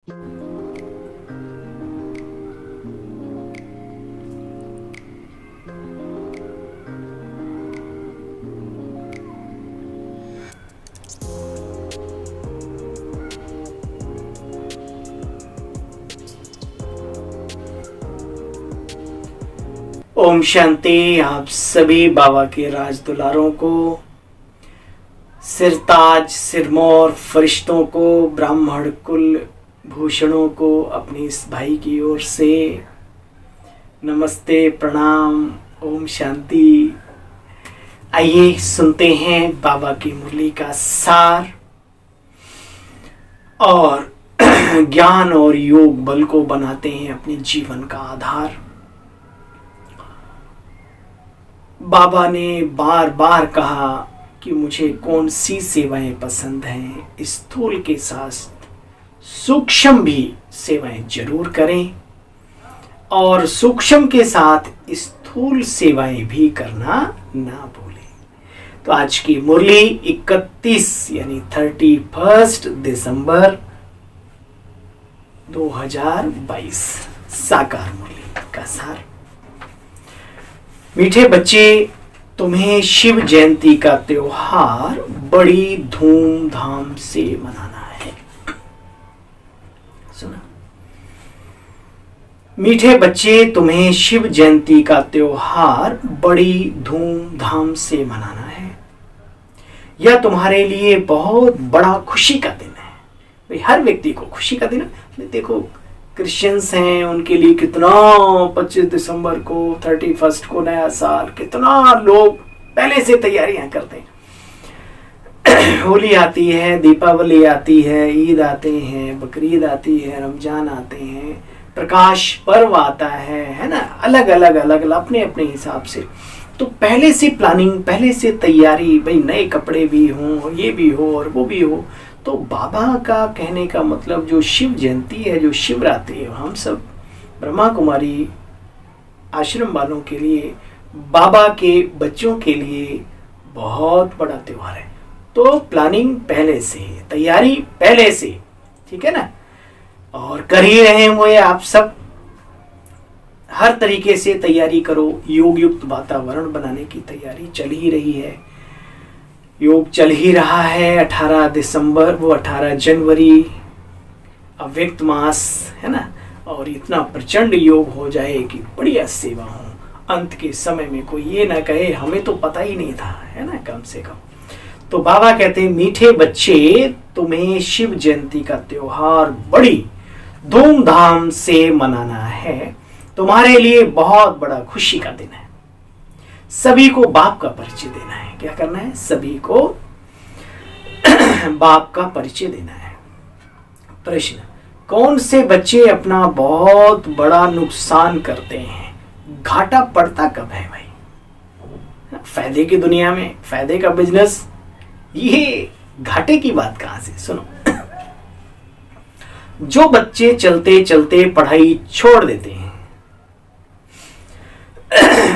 ओम शांति। आप सभी बाबा के राज दुलारों को, सिरताज सिरमौर फरिश्तों को, ब्राह्मण कुल भूषणों को अपनी इस भाई की ओर से नमस्ते, प्रणाम, ओम शांति। आइए सुनते हैं बाबा की मुरली का सार और ज्ञान और योग बल को बनाते हैं अपने जीवन का आधार। बाबा ने बार बार कहा कि मुझे कौन सी सेवाएं पसंद हैं, स्थूल के साथ सूक्ष्म भी सेवाएं जरूर करें और सूक्ष्म के साथ स्थूल सेवाएं भी करना ना भूलें। तो आज की मुरली 31 यानी 31 दिसंबर 2022 साकार मुरली का सार। मीठे बच्चे, तुम्हें शिव जयंती का त्योहार बड़ी धूमधाम से मनाना है। सुना? मीठे बच्चे, तुम्हें शिव जयंती का त्योहार बड़ी धूमधाम से मनाना है। यह तुम्हारे लिए बहुत बड़ा खुशी का दिन है। भाई हर व्यक्ति को खुशी का दिन है। देखो क्रिश्चियंस हैं, उनके लिए कितना 25 दिसंबर को, 31 को नया साल, कितना लोग पहले से तैयारियां करते हैं। होली आती है, दीपावली आती है, ईद आते हैं, बकरीद आती है, रमजान आते हैं, प्रकाश पर्व आता है ना, अलग अलग अपने अपने हिसाब से। तो पहले से प्लानिंग, पहले से तैयारी, भाई नए कपड़े भी हों, ये भी हो और वो भी हो। तो बाबा का कहने का मतलब जो शिव जयंती है, जो शिवरात्रि है, हम सब ब्रह्मा कुमारी आश्रम वालों के लिए, बाबा के बच्चों के लिए बहुत बड़ा त्योहार है। तो प्लानिंग पहले से, तैयारी पहले से, ठीक है ना। और कर ही रहे हुए आप सब, हर तरीके से तैयारी करो। योग युक्त वातावरण बनाने की तैयारी चल ही रही है। योग चल ही रहा है। 18 दिसंबर, वो 18 जनवरी अव्यक्त मास है ना, और इतना प्रचंड योग हो जाए कि बढ़िया सेवा हो। अंत के समय में कोई ये ना कहे हमें तो पता ही नहीं था, है ना, कम से कम। तो बाबा कहते हैं, मीठे बच्चे, तुम्हें शिव जयंती का त्योहार बड़ी धूमधाम से मनाना है। तुम्हारे लिए बहुत बड़ा खुशी का दिन है। सभी को बाप का परिचय देना है। क्या करना है? सभी को बाप का परिचय देना है। प्रश्न, कौन से बच्चे अपना बहुत बड़ा नुकसान करते हैं? घाटा पड़ता कब है भाई? फायदे की दुनिया में, फायदे का बिजनेस, ये घाटे की बात कहां से? सुनो, जो बच्चे चलते चलते पढ़ाई छोड़ देते हैं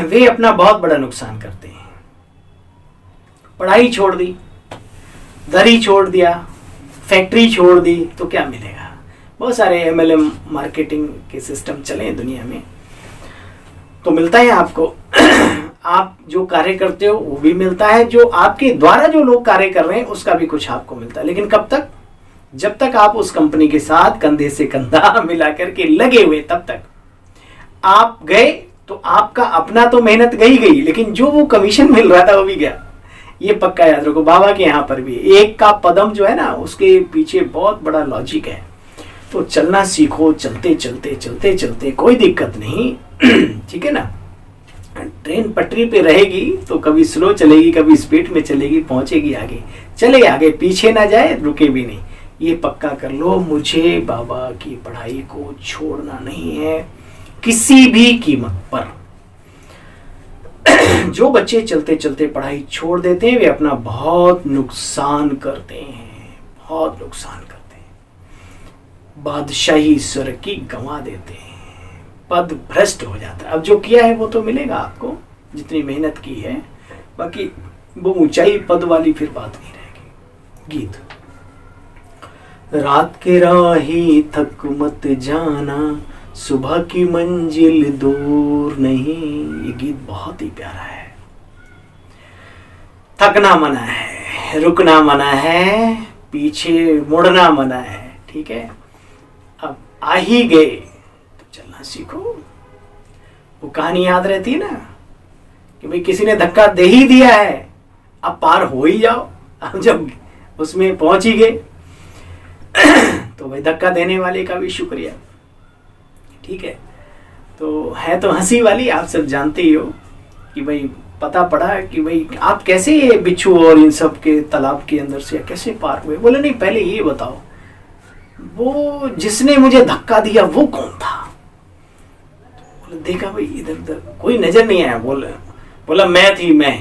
वे अपना बहुत बड़ा नुकसान करते हैं। पढ़ाई छोड़ दी, दरी छोड़ दिया, फैक्ट्री छोड़ दी, तो क्या मिलेगा? बहुत सारे MLM मार्केटिंग के सिस्टम चले हैं दुनिया में, तो मिलता है आपको। आप जो कार्य करते हो वो भी मिलता है, जो आपके द्वारा जो लोग कार्य कर रहे हैं उसका भी कुछ आपको मिलता है। लेकिन कब तक? जब तक आप उस कंपनी के साथ कंधे से कंधा मिला करके लगे हुए, तब तक। आप गए तो आपका अपना तो मेहनत गई, लेकिन जो वो कमीशन मिल रहा था वो भी गया। ये पक्का याद रखो। बाबा के यहाँ पर भी एक का पदम जो है ना, उसके पीछे बहुत बड़ा लॉजिक है। तो चलना सीखो, चलते चलते चलते चलते, कोई दिक्कत नहीं। ठीक है ना। ट्रेन पटरी पे रहेगी तो कभी स्लो चलेगी, कभी स्पीड में चलेगी, पहुंचेगी आगे, चले आगे, पीछे ना जाए, रुके भी नहीं। ये पक्का कर लो, मुझे बाबा की पढ़ाई को छोड़ना नहीं है किसी भी कीमत पर। जो बच्चे चलते चलते पढ़ाई छोड़ देते हैं वे अपना बहुत नुकसान करते हैं, बहुत नुकसान करते हैं। बादशाही स्वर की गंवा देते हैं, पद भ्रष्ट हो जाता है। अब जो किया है वो तो मिलेगा आपको, जितनी मेहनत की है, बाकी वो ऊंचाई पद वाली फिर बात नहीं रहेगी। गीत, रात के राही थक मत जाना, सुबह की मंजिल दूर नहीं। ये गीत बहुत ही प्यारा है। थकना मना है, रुकना मना है, पीछे मुड़ना मना है। ठीक है, अब आ ही गए तो चलना सीखो। वो कहानी याद रहती ना कि भाई किसी ने धक्का दे ही दिया है, अब पार हो ही जाओ। अब जब उसमें पहुंच ही गए तो भाई धक्का देने वाले का भी शुक्रिया। ठीक है, तो है तो हंसी वाली, आप सब जानते ही हो कि भाई पता पड़ा कि भाई आप कैसे ये बिच्छू और इन सब के तालाब के अंदर से कैसे पार हुए। बोले नहीं, पहले ये बताओ वो जिसने मुझे धक्का दिया वो कौन था। बोले देखा भाई इधर उधर कोई नजर नहीं आया। बोला मैं थी, मैं।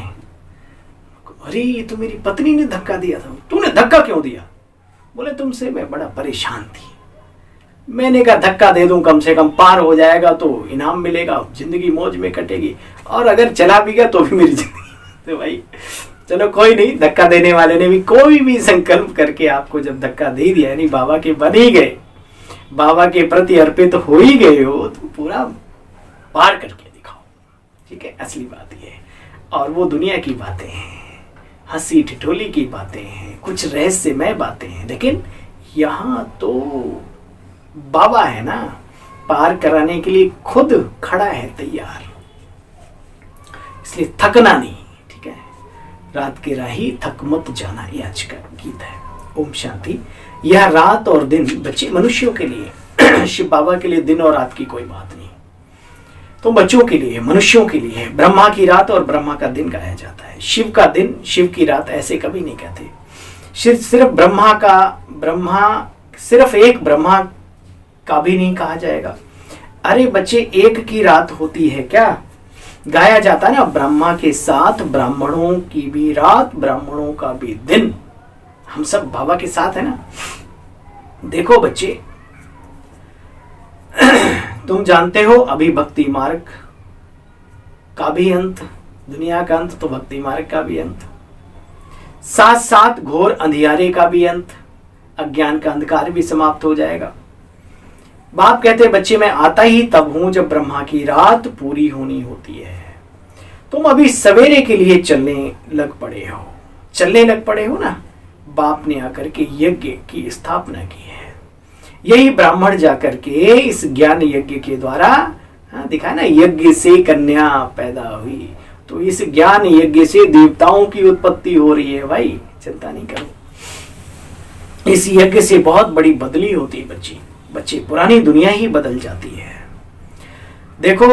अरे ये तो मेरी पत्नी ने धक्का दिया था। तूने धक्का क्यों दिया? बोले तुमसे मैं बड़ा परेशान थी, मैंने कहा धक्का दे दूं, कम से कम पार हो जाएगा तो इनाम मिलेगा, जिंदगी मौज में कटेगी, और अगर चला भी गया तो भी मेरी जिंदगी। तो भाई चलो कोई नहीं, धक्का देने वाले ने भी कोई भी संकल्प करके आपको जब धक्का दे दिया, यानी बाबा के बन ही गए, बाबा के प्रति अर्पित हो ही गए हो, तो पूरा पार करके दिखाओ। ठीक है, असली बात ये है। और वो दुनिया की बातें हैं, हंसी ठिठोली की बातें हैं, कुछ रहस्यमय बातें हैं, लेकिन यहाँ तो बाबा है ना, पार कराने के लिए खुद खड़ा है तैयार, इसलिए थकना नहीं। ठीक है, रात के राही थक मत जाना, ये आज का गीत है। ओम शांति। यह रात और दिन बच्चे मनुष्यों के लिए शिव बाबा के लिए दिन और रात की कोई बात नहीं, तो बच्चों के लिए, मनुष्यों के लिए ब्रह्मा की रात और ब्रह्मा का दिन कहा जाता है। शिव का दिन, शिव की रात ऐसे कभी नहीं कहते। सिर्फ सिर्फ एक ब्रह्मा का भी नहीं कहा जाएगा। अरे बच्चे, एक की रात होती है क्या? गाया जाता है ना, ब्रह्मा के साथ ब्राह्मणों की भी रात, ब्राह्मणों का भी दिन। हम सब बाबा के साथ है ना। देखो बच्चे, तुम जानते हो अभी भक्ति मार्ग का भी अंत, दुनिया का अंत तो भक्ति मार्ग का भी अंत, साथ साथ घोर अंधियारे का भी अंत, अज्ञान का अंधकार भी समाप्त हो जाएगा। बाप कहते बच्चे मैं आता ही तब हूं जब ब्रह्मा की रात पूरी होनी होती है। तुम अभी सवेरे के लिए चलने लग पड़े हो ना। बाप ने आकर के यज्ञ की स्थापना की है। यही ब्राह्मण जाकर के इस ज्ञान यज्ञ के द्वारा दिखा ना, यज्ञ से कन्या पैदा हुई, तो इस ज्ञान यज्ञ से देवताओं की उत्पत्ति हो रही है। भाई चिंता नहीं करो, इस यज्ञ से बहुत बड़ी बदली होती है बच्चे, पुरानी दुनिया ही बदल जाती है। देखो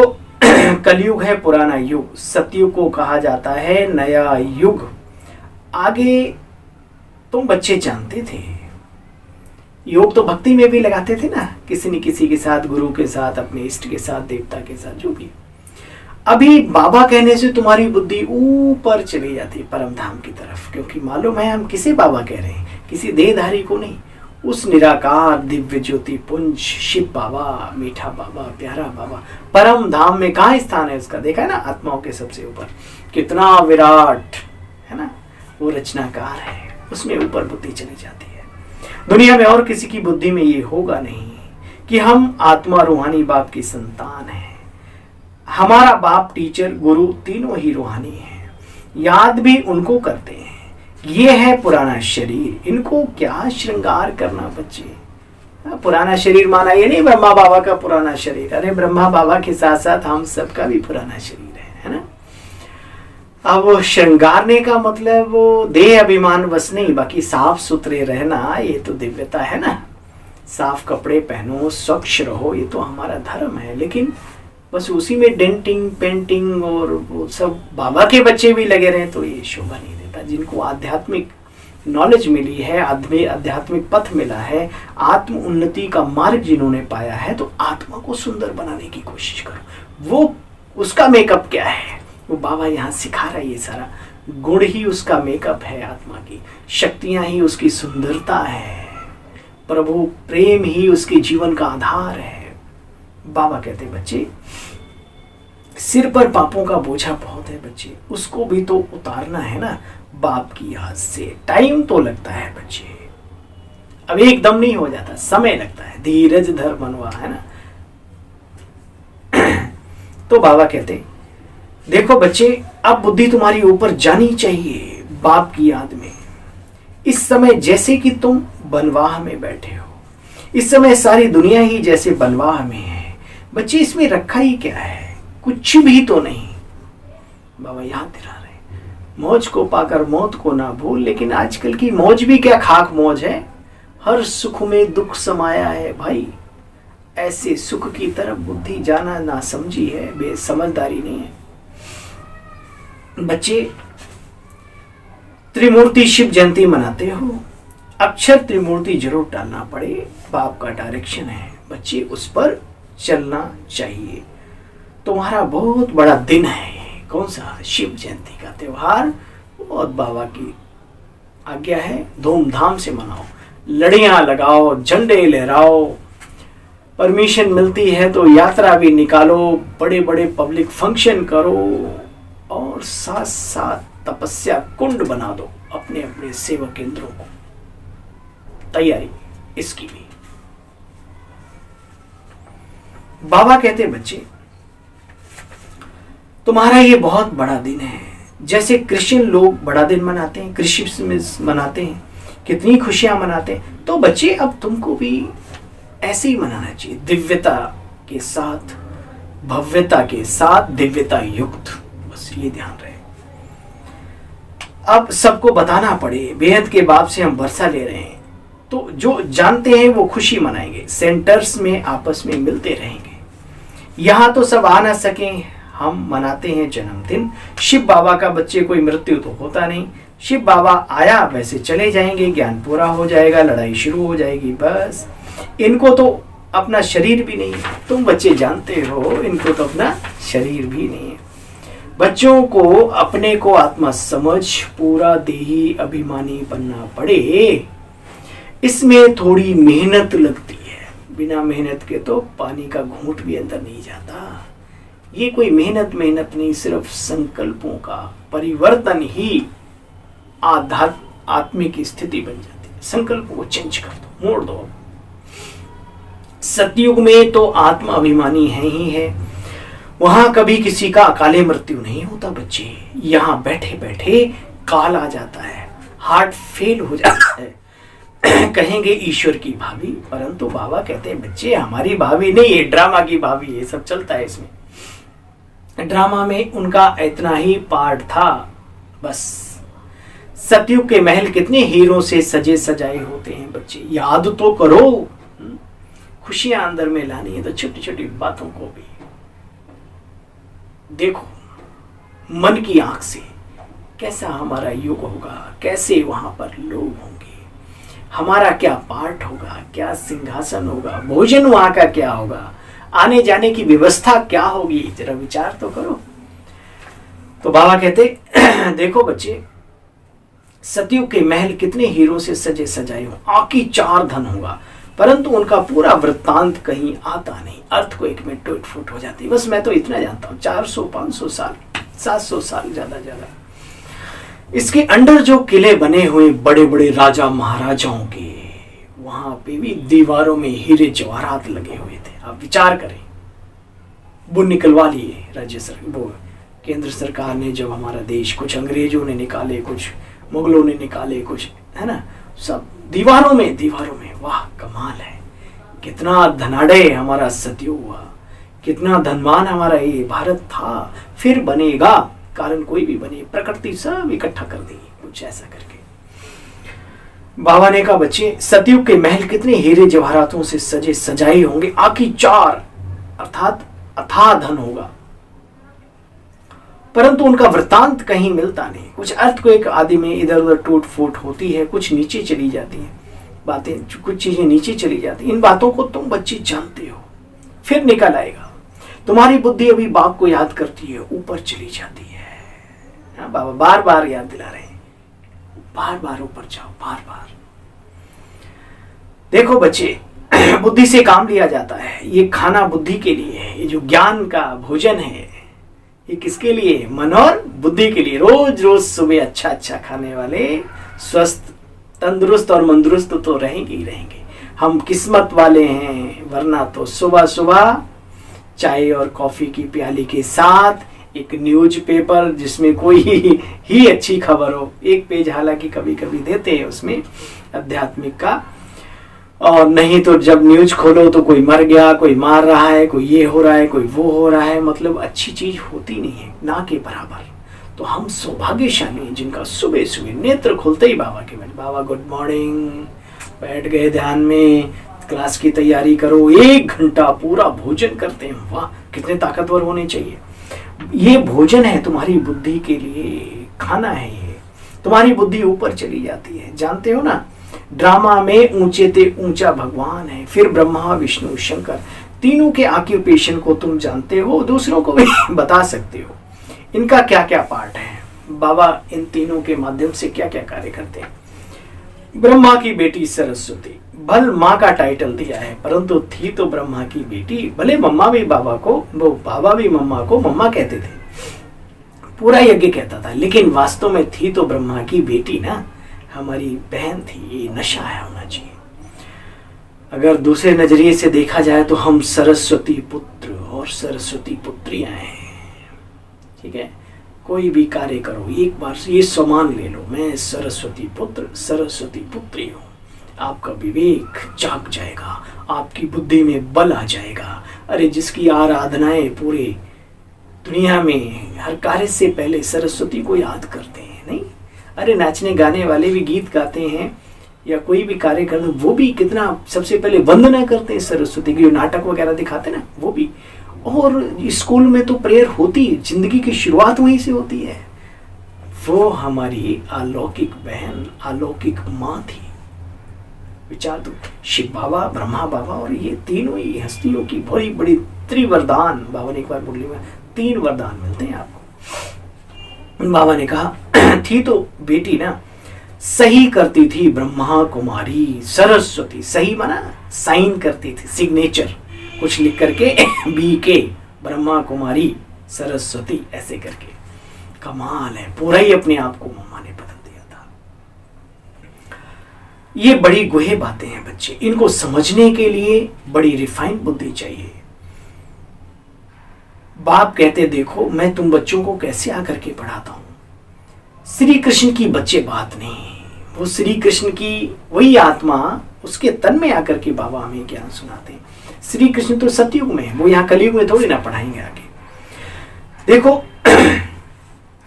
कलयुग है पुराना युग, सतयुग को कहा जाता है नया युग। आगे तुम बच्चे जानते थे, योग तो भक्ति में भी लगाते थे ना, किसी न किसी के साथ, गुरु के साथ, अपने इष्ट के साथ, देवता के साथ, जो भी। अभी बाबा कहने से तुम्हारी बुद्धि ऊपर चली जाती है परम धाम की तरफ, क्योंकि मालूम है हम किसे बाबा कह रहे हैं, किसी देहधारी को नहीं, उस निराकार दिव्य ज्योति पुंज शिव बाबा, मीठा बाबा, प्यारा बाबा। परम धाम में कहाँ स्थान है उसका? देखा है ना, आत्माओं के सबसे ऊपर, कितना विराट है ना, वो रचनाकार है, उसमें ऊपर बुद्धि चली जाती है। दुनिया में और किसी की बुद्धि में ये होगा नहीं कि हम आत्मा रूहानी बाप की संतान है। हमारा बाप, टीचर, गुरु तीनों ही रूहानी हैं, याद भी उनको करते हैं। ये है पुराना शरीर, इनको क्या श्रृंगार करना बच्चे। पुराना शरीर माना ये नहीं ब्रह्मा बाबा का पुराना शरीर, अरे ब्रह्मा बाबा के साथ साथ हम सबका भी पुराना शरीर है ना। अब वो श्रृंगारने का मतलब वो देह अभिमान बस नहीं, बाकी साफ सुथरे रहना, ये तो दिव्यता है ना। साफ कपड़े पहनो, स्वच्छ रहो, ये तो हमारा धर्म है। लेकिन बस उसी में डेंटिंग, पेंटिंग और वो सब बाबा के बच्चे भी लगे रहे तो ये शोभा नहीं देता। जिनको आध्यात्मिक नॉलेज मिली है, आध्यात्मिक पथ मिला है, आत्म उन्नति का मार्ग जिन्होंने पाया है, तो आत्मा को सुंदर बनाने की कोशिश करो। वो उसका मेकअप क्या है, वो बाबा यहाँ सिखा रहा है। ये सारा गुण ही उसका मेकअप है, आत्मा की शक्तियां ही उसकी सुंदरता है, प्रभु प्रेम ही उसके जीवन का आधार है। बाबा कहते बच्चे, सिर पर पापों का बोझा बहुत है बच्चे, उसको भी तो उतारना है ना बाप की याद से। टाइम तो लगता है बच्चे, अब एकदम नहीं हो जाता, समय लगता है, धीरज धर मनवा, है ना। तो बाबा कहते देखो बच्चे, अब बुद्धि तुम्हारी ऊपर जानी चाहिए बाप की याद में। इस समय जैसे कि तुम बनवाह में बैठे हो, इस समय सारी दुनिया ही जैसे बनवाह में है। बच्चे इसमें रखा ही क्या है, कुछ भी तो नहीं। बाबा याद दिला रहे, मौज को पाकर मौत को ना भूल। लेकिन आजकल की मौज भी क्या खाक मौज है, हर सुख में दुख समाया है भाई। ऐसे सुख की तरफ बुद्धि जाना ना समझी है, बेसमझदारी नहीं है। बच्चे त्रिमूर्ति शिव जयंती मनाते हो, अक्षर त्रिमूर्ति जरूर डालना पड़े, बाप का डायरेक्शन है बच्चे, उस पर चलना चाहिए। तुम्हारा बहुत बड़ा दिन है, कौन सा, शिव जयंती का त्योहार, और बाबा की आज्ञा है धूमधाम से मनाओ, लड़ियां लगाओ, झंडे लहराओ, परमिशन मिलती है तो यात्रा भी निकालो, बड़े बड़े पब्लिक फंक्शन करो, और साथ साथ तपस्या कुंड बना दो अपने अपने सेवा केंद्रों को। तैयारी इसकी भी। बाबा कहते बच्चे तुम्हारा ये बहुत बड़ा दिन है। जैसे क्रिश्चियन लोग बड़ा दिन मनाते हैं, क्रिसमस मनाते हैं, कितनी खुशियां मनाते हैं, तो बच्चे अब तुमको भी ऐसे ही मनाना चाहिए, दिव्यता के साथ, भव्यता के साथ, दिव्यता युक्त। बस ये ध्यान रहे। अब सबको बताना पड़े, बेहद के बाप से हम वर्षा ले रहे हैं, तो जो जानते हैं वो खुशी मनाएंगे, सेंटर्स में आपस में मिलते रहेंगे। यहां तो सब आ ना सके, हम मनाते हैं जन्मदिन। शिव बाबा का बच्चे कोई मृत्यु तो होता नहीं, शिव बाबा आया वैसे चले जाएंगे, ज्ञान पूरा हो जाएगा, लड़ाई शुरू हो जाएगी। बस इनको तो अपना शरीर भी नहीं है, तुम बच्चे जानते हो, इनको तो अपना शरीर भी नहीं है। बच्चों को अपने को आत्मा समझ पूरा देही अभिमानी बनना पड़े, इसमें थोड़ी मेहनत लगती है। बिना मेहनत के तो पानी का घूंट भी अंदर नहीं जाता। ये कोई मेहनत नहीं, सिर्फ संकल्पों का परिवर्तन ही आत्मिक स्थिति बन जाती है। संकल्पों को चेंज कर दो, मोड़ दो। सतयुग में तो आत्मा अभिमानी है ही है, वहां कभी किसी का अकाले मृत्यु नहीं होता बच्चे। यहां बैठे बैठे काल आ जाता है, हार्ट फेल हो जाता है, कहेंगे ईश्वर की भाभी, परंतु बाबा कहते हैं बच्चे हमारी भाभी नहीं है, ड्रामा की भाभी है। सब चलता है इसमें, ड्रामा में उनका इतना ही पार्ट था बस। सतयुग के महल कितने हीरों से सजे सजाए होते हैं बच्चे, याद तो करो। खुशियां अंदर में लानी है तो छोटी छोटी बातों को भी देखो, मन की आंख से कैसा हमारा युग होगा, कैसे वहां पर लोग होंगे, हमारा क्या पार्ट होगा, क्या सिंहासन होगा, भोजन वहां का क्या होगा, आने जाने की व्यवस्था क्या होगी, जरा विचार तो करो। तो बाबा कहते देखो बच्चे, सतयुग के महल कितने हीरो से सजे सजाए हो, आकी चार धन होगा, परंतु उनका पूरा वृत्तांत कहीं आता नहीं, अर्थ को एक में टूट फूट हो जाती है। बस मैं तो इतना जानता हूँ, 400 500 साल 700 साल ज्यादा इसके अंडर जो किले बने हुए बड़े बड़े राजा महाराजाओं के, वहां पे भी दीवारों में हीरे जवाहरात लगे हुए थे। आप विचार करें, वो निकलवा लिए राज्य सरकार, वो केंद्र सरकार ने, जब हमारा देश, कुछ अंग्रेजों ने निकाले, कुछ मुगलों ने निकाले, कुछ, है ना, सब दीवारों में। वाह कमाल है, कितना धनाढ़ हमारा सतयुग हुआ, कितना धनवान हमारा ये भारत था, फिर बनेगा, कारण कोई भी बने, प्रकृति सब इकट्ठा कर देगी, कुछ ऐसा करके। बाबा ने कहा बच्चे, सतयुग के महल कितने हीरे जवाहरातों से सजे सजाए होंगे, आकी चार, अर्थात अथाह धन होगा, परंतु उनका वृत्तांत कहीं मिलता नहीं। कुछ अर्थ को एक आदि में इधर उधर टूट फूट होती है, कुछ नीचे चली जाती है बातें, कुछ चीजें नीचे चली जाती। इन बातों को तुम बच्चे जानते हो, फिर निकल आएगा। तुम्हारी बुद्धि अभी बाप को याद करती है, ऊपर चली जाती है। हाँ, बाबा बार बार याद दिला रहे हैं, बार बार ऊपर जाओ, बार बार। देखो बच्चे, बुद्धि से काम लिया जाता है, ये खाना बुद्धि के लिए है, ये जो ज्ञान का भोजन है ये किसके लिए है? मन और बुद्धि के लिए। रोज रोज सुबह अच्छा अच्छा खाने वाले, स्वस्थ तंदुरुस्त और मंदुरुस्त तो रहेंगे ही रहेंगे। हम किस्मत वाले हैं, वरना तो सुबह सुबह चाय और कॉफी की प्याली के साथ एक न्यूज़पेपर जिसमें कोई ही अच्छी खबर हो, एक पेज हालांकि कभी कभी देते हैं उसमें आध्यात्मिक का, और नहीं तो जब न्यूज खोलो तो कोई मर गया, कोई मार रहा है, कोई ये हो रहा है, कोई वो हो रहा है, मतलब अच्छी चीज होती नहीं है ना के बराबर। तो हम सौभाग्यशाली हैं जिनका सुबह सुबह नेत्र खुलते ही बाबा के बने, बाबा गुड मॉर्निंग, बैठ गए ध्यान में, क्लास की तैयारी करो, 1 घंटा पूरा भोजन करते हैं। वाह, कितने ताकतवर होने चाहिए। ये भोजन है तुम्हारी बुद्धि के लिए, खाना है ये, तुम्हारी बुद्धि ऊपर चली जाती है। जानते हो ना, ड्रामा में ऊंचे ते ऊंचा भगवान है, फिर ब्रह्मा विष्णु शंकर, तीनों के ऑक्यूपेशन को तुम जानते हो, दूसरों को भी बता सकते हो इनका क्या क्या पार्ट है, बाबा इन तीनों के माध्यम से क्या क्या कार्य करते हैं। ब्रह्मा की बेटी सरस्वती, भल माँ का टाइटल दिया है, परंतु थी तो ब्रह्मा की बेटी। भले मम्मा भी बाबा को, वो बाबा भी मम्मा को मम्मा कहते थे, पूरा यज्ञ कहता था, लेकिन वास्तव में थी तो ब्रह्मा की बेटी ना, हमारी बहन थी। ये नशा है होना चाहिए। अगर दूसरे नजरिए से देखा जाए तो हम सरस्वती पुत्र और सरस्वती पुत्रियां हैं। ठीक है, कोई भी कार्य करो एक बार ये सम्मान ले लो, मैं सरस्वती पुत्र सरस्वती पुत्री हूँ। आपका विवेक जाग जाएगा, आपकी बुद्धि में बल आ जाएगा। अरे जिसकी आराधनाएं पूरे दुनिया में हर कार्य से पहले सरस्वती को याद करते हैं, नहीं? अरे नाचने गाने वाले भी गीत गाते हैं या कोई भी कार्य करते हैं, वो भी कितना सबसे पहले वंदना करते हैं सरस्वती की। जो नाटक वगैरह दिखाते हैं ना, वो भी। और स्कूल में तो प्रेयर होती, जिंदगी की शुरुआत वहीं से होती है। वो हमारी अलौकिक बहन, अलौकिक माँ थी। विचार दो, शिव बाबा, ब्रह्मा बाबा और ये तीनों ही हस्तियों की बड़ी बड़ी त्रिवरदान, बाबा ने एक बार मुरली में 3 वरदान मिलते हैं आपको। बाबा ने कहा थी तो बेटी ना, सही करती थी ब्रह्मा कुमारी सरस्वती। सही माना साइन करती थी, सिग्नेचर कुछ लिख करके BK ब्रह्मा कुमारी सरस्वती ऐसे करके। कमाल है, पूरा ही अपने आप को मम्मा ने बदल दिया था। ये बड़ी गुहे बातें हैं बच्चे, इनको समझने के लिए बड़ी रिफाइन बुद्धि चाहिए। बाप कहते देखो मैं तुम बच्चों को कैसे आकर के पढ़ाता हूं। श्री कृष्ण की बच्चे बात नहीं, वो श्री कृष्ण की वही आत्मा, उसके तन में आकर के बाबा हमें ज्ञान सुनाते हैं। श्री कृष्ण तो सतयुग में है, वो यहाँ कलयुग में थोड़ी ना पढ़ाएंगे आगे। देखो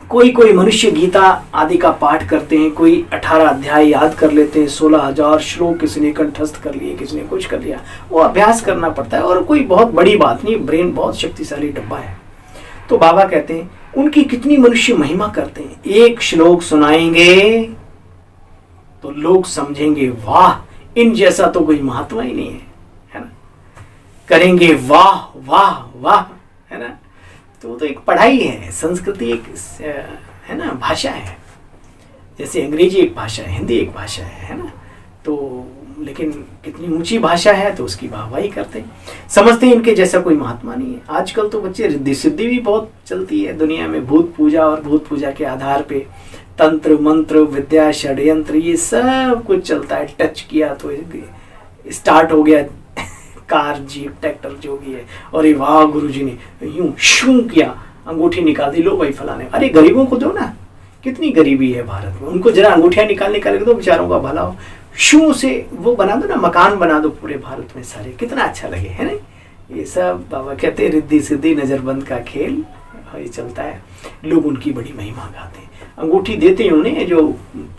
कोई कोई मनुष्य गीता आदि का पाठ करते हैं, कोई 18 अध्याय याद कर लेते हैं, 16,000 श्लोक किसी ने कंठस्थ कर लिए, किसी ने कुछ कर लिया। वो अभ्यास करना पड़ता है और कोई बहुत बड़ी बात नहीं, ब्रेन बहुत शक्तिशाली डब्बा है। तो बाबा कहते हैं उनकी कितनी मनुष्य महिमा करते हैं। एक श्लोक सुनाएंगे तो लोग समझेंगे वाह, इन जैसा तो कोई महात्मा ही नहीं है ना? करेंगे वाह वाह वाह, है ना? तो एक पढ़ाई है, संस्कृति एक है ना, भाषा है। जैसे अंग्रेजी एक भाषा है, हिंदी एक भाषा है ना? तो लेकिन कितनी ऊंची भाषा है तो उसकी वाहवाही करते हैं, समझते हैं इनके जैसा कोई महात्मा नहीं है। आजकल तो बच्चे रिद्धि सिद्धि भी बहुत चलती है दुनिया में, भूत पूजा, और भूत पूजा के आधार पे तंत्र मंत्र विद्या षड्यंत्र ये सब कुछ चलता है। टच किया तो स्टार्ट हो गया कार जीप ट्रैक्टर जो भी है, और ये वाह गुरुजी ने यूं शू किया, अंगूठी निकाल दी, लो भाई फलाने। अरे गरीबों को दो ना, कितनी गरीबी है भारत में, उनको जरा अंगूठियां निकाल के दो, बेचारों का भला हो। शू से वो बना दो ना, मकान बना दो पूरे भारत में सारे, कितना अच्छा लगे, है ना? ये सब बाबा कहते हैं रिद्धि सिद्धि नजरबंद का खेल ये चलता है। लोग उनकी बड़ी महिमा गाते हैं, अंगूठी देते हैं उन्हें, जो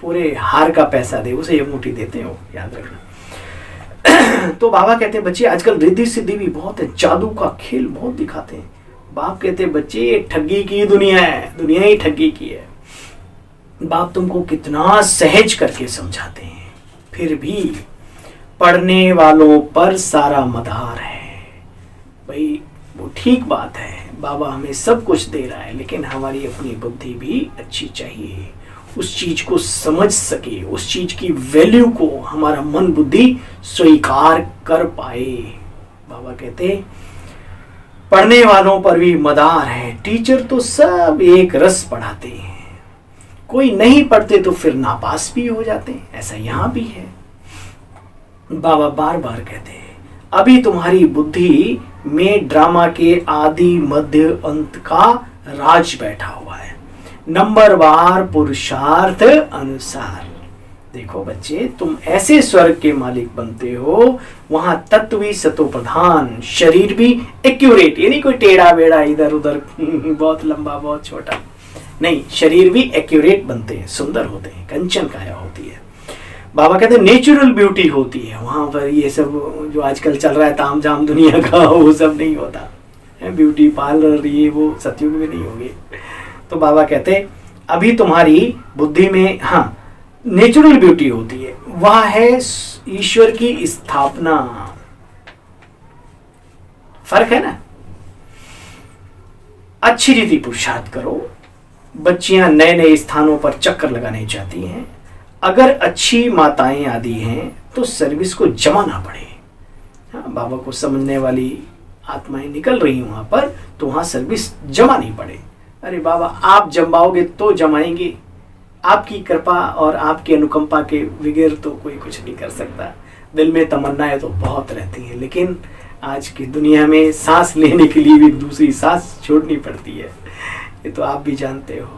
पूरे हार का पैसा दे उसे अंगूठी देते हैं, वो याद रखना। तो बाबा कहते हैं बच्चे आजकल रिद्धि सिद्धि भी बहुत है, जादू का खेल बहुत दिखाते हैं। बाप कहते हैं बच्चे ये ठगी की दुनिया है, दुनिया ही ठगी की है। बाप तुमको कितना सहज करके समझाते हैं, फिर भी पढ़ने वालों पर सारा मदार है। भाई वो ठीक बात है, बाबा हमें सब कुछ दे रहा है, लेकिन हमारी अपनी बुद्धि भी अच्छी चाहिए, उस चीज को समझ सके, उस चीज की वैल्यू को हमारा मन बुद्धि स्वीकार कर पाए। बाबा कहते पढ़ने वालों पर भी मदार है, टीचर तो सब एक रस पढ़ाते हैं, कोई नहीं पढ़ते तो फिर नापास भी हो जाते हैं, ऐसा यहाँ भी है। बाबा बार बार कहते हैं अभी तुम्हारी बुद्धि में ड्रामा के आदि मध्य अंत का राज बैठा हुआ है, नंबरवार पुरुषार्थ अनुसार। देखो बच्चे, तुम ऐसे स्वर्ग के मालिक बनते हो वहां तत्व भी सतो प्रधान, शरीर भी एक्यूरेट, यानी कोई टेढ़ा बेड़ा इधर उधर बहुत लंबा बहुत छोटा नहीं, शरीर भी एक्यूरेट बनते हैं, सुंदर होते हैं, कंचन काया होती है। बाबा कहते हैं नेचुरल ब्यूटी होती है वहां पर, ये सब जो आजकल चल रहा है ताम झाम दुनिया का वो सब नहीं होता है, ब्यूटी पार्लर ये वो सतयुग में नहीं होंगे। तो बाबा कहते हैं अभी तुम्हारी बुद्धि में हाँ नेचुरल ब्यूटी होती है, वह है ईश्वर की स्थापना। फर्क है ना। अच्छी रीति पुरुषार्थ करो। बच्चियां नए नए स्थानों पर चक्कर लगाने चाहती हैं, अगर अच्छी माताएं आदि हैं तो सर्विस को जमाना पड़े। हाँ, बाबा को समझने वाली आत्माएं निकल रही वहां पर, तो वहां सर्विस जमानी पड़े। अरे बाबा आप जमाओगे तो जमाएंगे, आपकी कृपा और आपकी अनुकंपा के बगैर तो कोई कुछ नहीं कर सकता। दिल में तमन्नाएं तो बहुत रहती हैं, लेकिन आज की दुनिया में सांस लेने के लिए भी दूसरी सांस छोड़नी पड़ती है, ये तो आप भी जानते हो।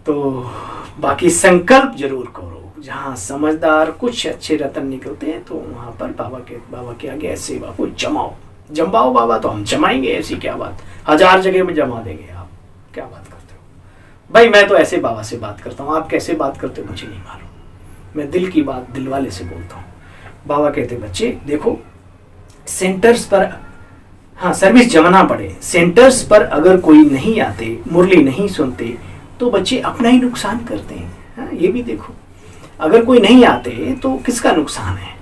तो बाकी संकल्प जरूर करो, जहाँ समझदार कुछ अच्छे रतन निकलते हैं तो वहाँ पर बाबा के आगे सेवा को जमाओ बाबा, तो हम जमाएंगे, ऐसी क्या बात, 1000 जगह में जमा देंगे। आप क्या बात करते हो भाई, मैं तो ऐसे बाबा से बात करता हूँ, आप कैसे बात करते हो मुझे नहीं मालूम, मैं दिल की बात दिल वाले से बोलता हूँ। बाबा कहते बच्चे देखो, सेंटर्स पर हाँ सर्विस जमाना पड़े, सेंटर्स पर अगर कोई नहीं आते, मुरली नहीं सुनते, तो बच्चे अपना ही नुकसान करते हैं। हाँ, ये भी देखो, अगर कोई नहीं आते तो किसका नुकसान है?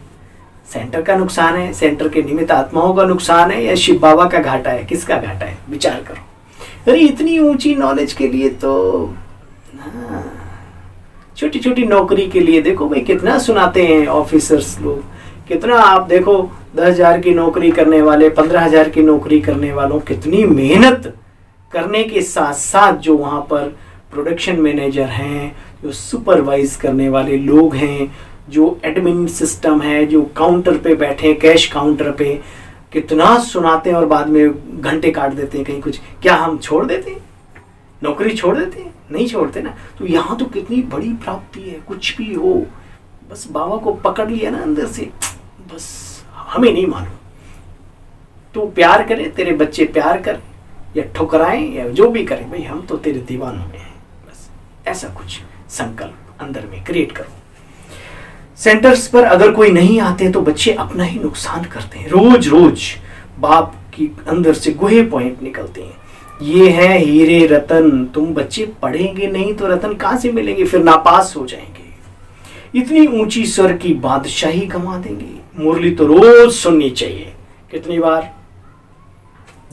सेंटर का नुकसान है, सेंटर के निमित्त आत्माओं का नुकसान है, या शिव बाबा का घाटा है? किसका घाटा है? विचार करो। अरे इतनी ऊंची नॉलेज के लिए तो हाँ, छोटी छोटी नौकरी के लिए देखो भाई कितना सुनाते हैं ऑफिसर्स लोग, कितना आप देखो 10,000 की नौकरी करने वाले, 15,000 की नौकरी करने वालों कितनी मेहनत करने के साथ साथ जो वहाँ पर प्रोडक्शन मैनेजर हैं, जो सुपरवाइज करने वाले लोग हैं, जो एडमिन सिस्टम है, जो काउंटर पे बैठे कैश काउंटर पे, कितना सुनाते हैं और बाद में घंटे काट देते हैं कहीं कुछ। क्या हम छोड़ देते हैं? नौकरी छोड़ देते हैं? नहीं छोड़ते ना। तो यहाँ तो कितनी बड़ी प्राप्ति है, कुछ भी हो बस बाबा को पकड़ लिया ना अंदर से, बस हमें नहीं मालूम, तू प्यार करे, तेरे बच्चे प्यार करें या ठुकराएं या जो भी करें, भाई हम तो तेरे दीवानों में हैं, बस ऐसा कुछ संकल्प अंदर में क्रिएट करो। सेंटर्स पर अगर कोई नहीं आते तो बच्चे अपना ही नुकसान करते हैं, रोज रोज बाप की अंदर से गोहे पॉइंट निकलते हैं। ये है हीरे रतन, तुम बच्चे पढ़ेंगे नहीं तो रतन कहां से मिलेंगे? फिर नापास हो जाएंगे, इतनी ऊंची स्वर की बादशाही गंवा देंगे। मुरली तो रोज सुननी चाहिए। कितनी बार?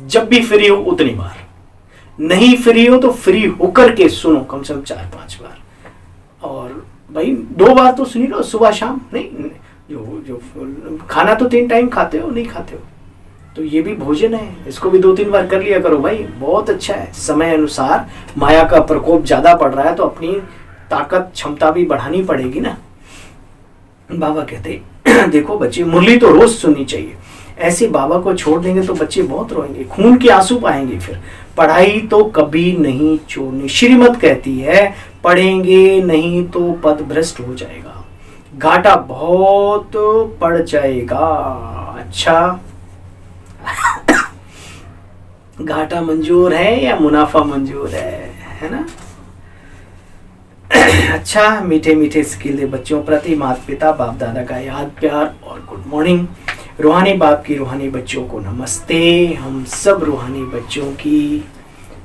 जब भी फ्री हो उतनी बार, नहीं फ्री हो तो फ्री होकर के सुनो, कम से कम 4-5 बार। और भाई 2 बार तो सुनी लो, सुबह शाम नहीं। जो खाना तो 3 टाइम खाते हो, नहीं खाते हो तो ये भी भोजन है, इसको भी 2-3 बार कर लिया करो भाई, बहुत अच्छा है। समय अनुसार माया का प्रकोप ज्यादा पड़ रहा है तो अपनी ताकत क्षमता भी बढ़ानी पड़ेगी ना। बाबा कहते देखो बच्चे, मुरली तो रोज सुननी चाहिए। ऐसे बाबा को छोड़ देंगे तो बच्चे बहुत रोएंगे, खून के आंसू पाएंगे। फिर पढ़ाई तो कभी नहीं छोड़नी। श्रीमत कहती है पढ़ेंगे नहीं तो पद भ्रष्ट हो जाएगा, घाटा बहुत पड़ जाएगा। अच्छा घाटा मंजूर है या मुनाफा मंजूर है ना? अच्छा, मीठे मीठे सिकीले बच्चों प्रति माता पिता बाप दादा का याद प्यार और गुड मॉर्निंग। रूहानी बाप की रूहानी बच्चों को नमस्ते। हम सब रूहानी बच्चों की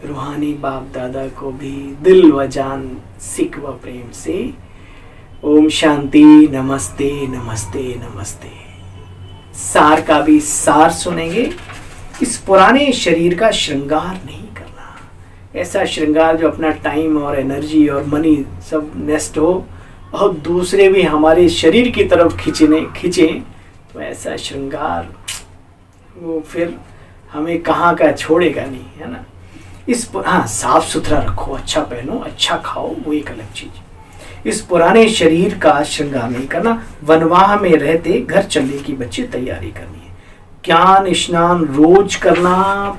रूहानी बाप दादा को भी दिल व जान सिक व प्रेम से ओम शांति, नमस्ते नमस्ते नमस्ते। सार का भी सार सुनेंगे। इस पुराने शरीर का श्रृंगार नहीं करना, ऐसा श्रृंगार जो अपना टाइम और एनर्जी और मनी सब नेस्ट हो और दूसरे भी हमारे शरीर की तरफ खींचें, तो ऐसा श्रृंगार वो फिर हमें कहाँ का छोड़ेगा नहीं, है ना। हाँ, साफ सुथरा रखो, अच्छा पहनो, अच्छा खाओ, वो एक अलग चीज। इस पुराने शरीर का श्रृंगार नहीं करना। वनवाह में रहते घर चलने की बच्चे तैयारी करनी है। ज्ञान स्नान रोज करना,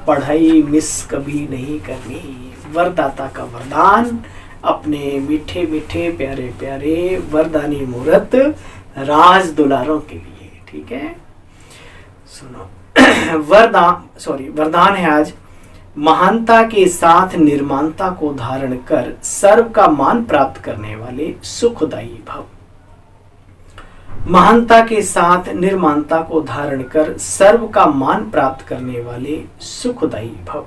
पढ़ाई मिस कभी नहीं करनी। वरदाता का वरदान, अपने मीठे मीठे प्यारे प्यारे वरदानी मुहूर्त राज दुलारों के लिए। ठीक है, सुनो। वरदान है आज, महानता के साथ निर्माणता को धारण कर सर्व का मान प्राप्त करने वाले सुखदायी भव। महानता के साथ निर्माणता को धारण कर सर्व का मान प्राप्त करने वाले सुखदायी भव।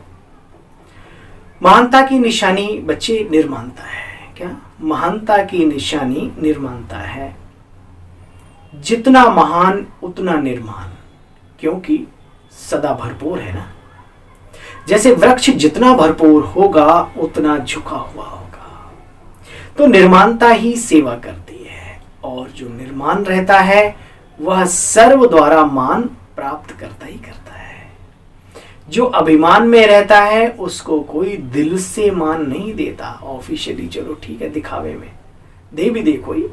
महानता की निशानी बच्चे निर्माणता है। क्या? महानता की निशानी निर्माणता है। जितना महान उतना निर्माण, क्योंकि सदा भरपूर है ना। जैसे वृक्ष जितना भरपूर होगा उतना झुका हुआ होगा। तो निर्माणता ही सेवा करती है, और जो निर्माण रहता है वह सर्व द्वारा मान प्राप्त करता ही करता है। जो अभिमान में रहता है उसको कोई दिल से मान नहीं देता। ऑफिशियली चलो ठीक है, दिखावे में दे भी दे कोई,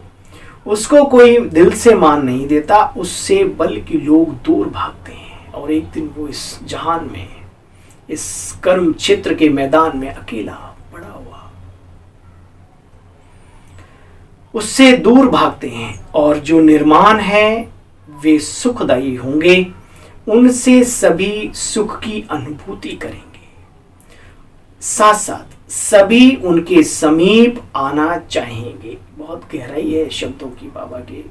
उसको कोई दिल से मान नहीं देता, उससे बल्कि लोग दूर भागते हैं। और एक दिन वो इस जहान में, इस कर्म क्षेत्र के मैदान में अकेला पड़ा हुआ, उससे दूर भागते हैं। और जो निर्माण है वे सुखदायी होंगे, उनसे सभी सुख की अनुभूति करेंगे। साथ साथ सभी उनके समीप आना चाहेंगे। बहुत गहराई है शब्दों की, बाबा के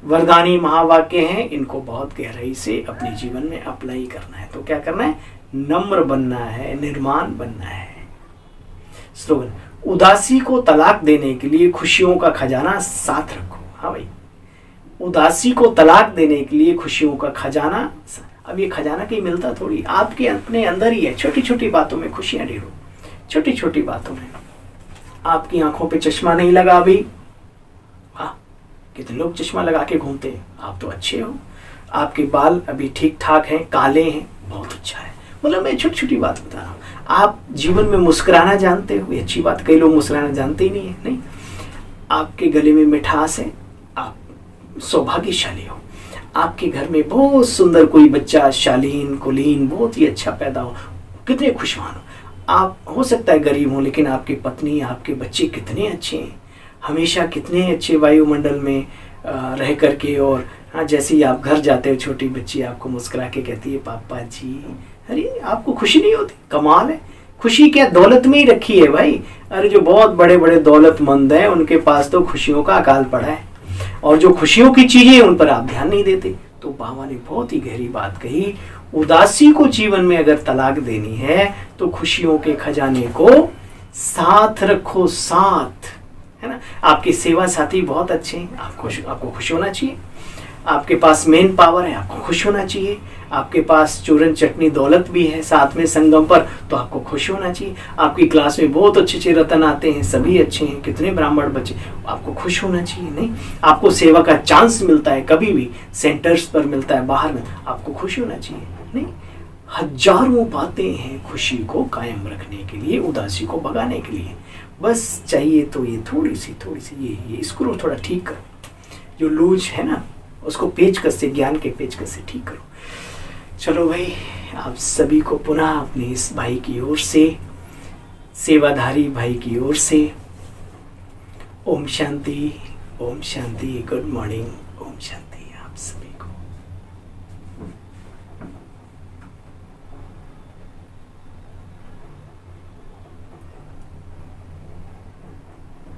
वरदानी महावाक्य हैं, इनको बहुत गहराई से अपने जीवन में अप्लाई करना है। तो क्या करना है? नम्र बनना है, निर्माण बनना है। स्लोगन, उदासी को तलाक देने के लिए खुशियों का खजाना साथ रखो। हाँ भाई, उदासी को तलाक देने के लिए खुशियों का खजाना। अब ये खजाना कहीं मिलता थोड़ी, आपके अपने अंदर ही है। छोटी छोटी बातों में खुशियां ढेरो, छोटी छोटी बातों में। आपकी आंखों पे चश्मा नहीं लगा अभी, हाँ, कितने लोग चश्मा लगा के घूमते हैं। आप तो अच्छे हो। आपके बाल अभी ठीक ठाक हैं, काले हैं, बहुत अच्छा है। मतलब मैं छोटी छोटी बात बता रहा हूँ। आप जीवन में मुस्कुराना जानते हो, ये अच्छी बात। कई लोग मुस्कुराना जानते ही नहीं है। नहीं, आपके गले में मिठास है, आप सौभाग्यशाली हो। आपके घर में बहुत सुंदर कोई बच्चा, शालीन कुलीन, बहुत ही अच्छा पैदा हो, कितने खुशहाल हो। आप हो सकता है गरीब हो, लेकिन आपकी पत्नी, आपके बच्चे कितने अच्छे हैं, हमेशा कितने अच्छे वायुमंडल में रह करके। और हाँ, जैसे ही आप घर जाते हो, छोटी बच्ची आपको मुस्कुरा के कहती है पापा जी। अरे आपको खुशी नहीं होती? कमाल है। खुशी क्या दौलत में ही रखी है भाई। अरे जो बहुत बड़े बड़े दौलतमंद हैं उनके पास तो खुशियों का अकाल पड़ा है, और जो खुशियों की चीजें उन पर आप ध्यान नहीं देते। तो बाबा ने बहुत ही गहरी बात कही, उदासी को जीवन में अगर तलाक देनी है तो खुशियों के खजाने को साथ रखो, साथ, है ना। आपके सेवा साथी बहुत अच्छे हैं, आपको खुश होना चाहिए। आपके पास मेन पावर है, आपको खुश होना चाहिए। आपके पास चूरन चटनी दौलत भी है साथ में संगम पर, तो आपको खुश होना चाहिए। आपकी क्लास में बहुत अच्छे अच्छे रतन आते हैं, सभी अच्छे हैं, कितने ब्राह्मण बच्चे, आपको खुश होना चाहिए। नहीं, आपको सेवा का चांस मिलता है, कभी भी सेंटर्स पर मिलता है, बाहर में, आपको खुश होना चाहिए। नहीं, हजारों बातें हैं खुशी को कायम रखने के लिए, उदासी को भगाने के लिए। बस चाहिए तो ये थोड़ी सी ये इसको थोड़ा ठीक करो, जो लूज है ना उसको पेचकस से, ज्ञान के पेचकस से ठीक करो। चलो भाई, आप सभी को पुनः अपने इस भाई की ओर से, सेवाधारी भाई की ओर से ओम शांति, ओम शांति। Good morning.